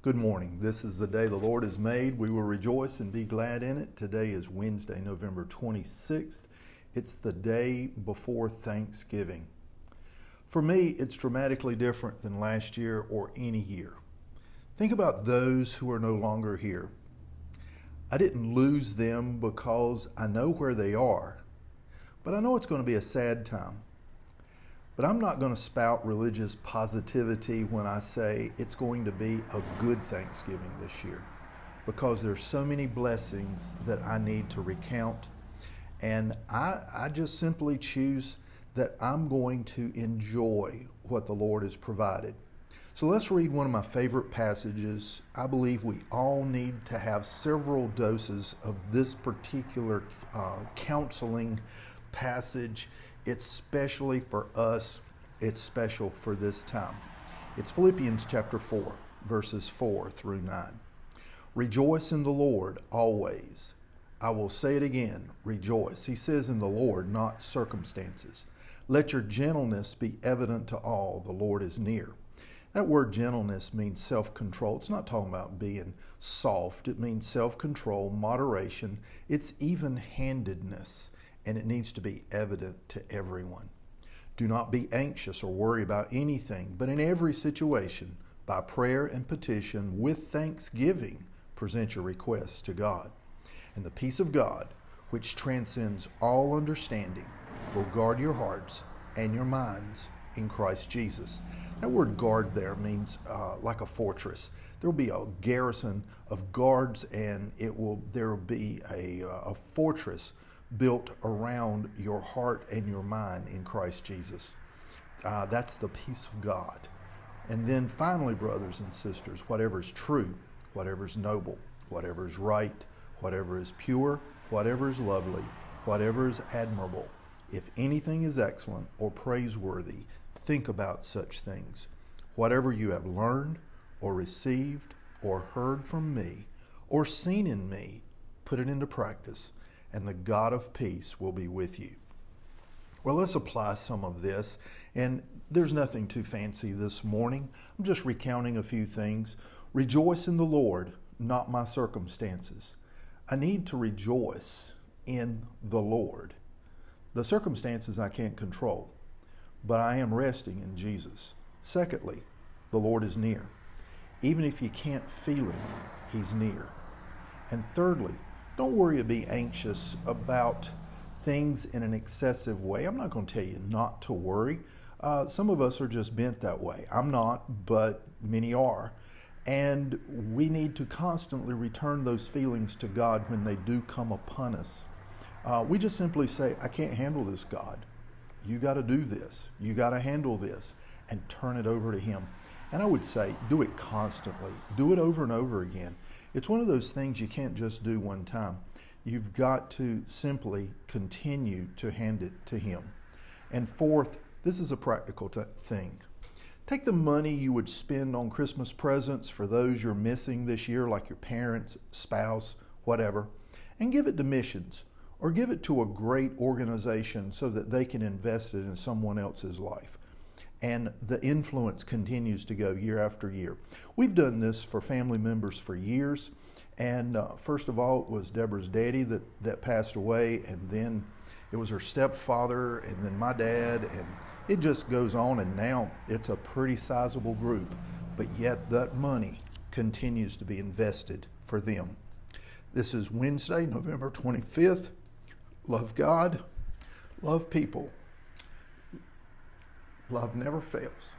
Good morning. This is the day the Lord has made. We will rejoice and be glad in it. Today is Wednesday, November 26th. It's the day before Thanksgiving. For me, it's dramatically different than last year or any year. Think about those who are no longer here. I didn't lose them because I know where they are, but I know it's going to be a sad time. But I'm not going to spout religious positivity when I say it's going to be a good Thanksgiving this year, because there's so many blessings that I need to recount. And I just simply choose that I'm going to enjoy what the Lord has provided. So let's read one of my favorite passages. I believe we all need to have several doses of this particular counseling passage. It's specially for us. It's special for this time. It's Philippians chapter 4, verses 4 through 9. Rejoice in the Lord always. I will say it again, rejoice. He says in the Lord, not circumstances. Let your gentleness be evident to all. The Lord is near. That word gentleness means self-control. It's not talking about being soft. It means self-control, moderation. It's even-handedness. And it needs to be evident to everyone. Do not be anxious or worry about anything, but in every situation, by prayer and petition, with thanksgiving, present your requests to God. And the peace of God, which transcends all understanding, will guard your hearts and your minds in Christ Jesus. That word guard there means like a fortress. There will be a garrison of guards, and there will be a fortress built around your heart and your mind in Christ Jesus. That's the peace of God. And then finally, brothers and sisters, whatever is true, whatever is noble, whatever is right, whatever is pure, whatever is lovely, whatever is admirable, if anything is excellent or praiseworthy, think about such things. Whatever you have learned or received or heard from me or seen in me, put it into practice, and the God of peace will be with you. Well, let's apply some of this. And there's nothing too fancy this morning. I'm just recounting a few things. Rejoice in the Lord, not my circumstances. I need to rejoice in the Lord. The circumstances I can't control, but I am resting in Jesus. Secondly, the Lord is near. Even if you can't feel Him, He's near. And thirdly, don't worry or be anxious about things in an excessive way. I'm not going to tell you not to worry. Some of us are just bent that way. I'm not, but many are. And we need to constantly return those feelings to God when they do come upon us. We just simply say, I can't handle this, God. You got to do this. You got to handle this, and turn it over to Him. And I would say, do it constantly. Do it over and over again. It's one of those things you can't just do one time. You've got to simply continue to hand it to Him. And fourth, this is a practical thing. Take the money you would spend on Christmas presents for those you're missing this year, like your parents, spouse, whatever, and give it to missions, or give it to a great organization so that they can invest it in someone else's life. And the influence continues to go year after year. We've done this for family members for years. And first of all, it was Deborah's daddy that passed away. And then it was her stepfather, and then my dad. And it just goes on. And now it's a pretty sizable group. But yet that money continues to be invested for them. This is Wednesday, November 25th. Love God. Love people. Love never fails.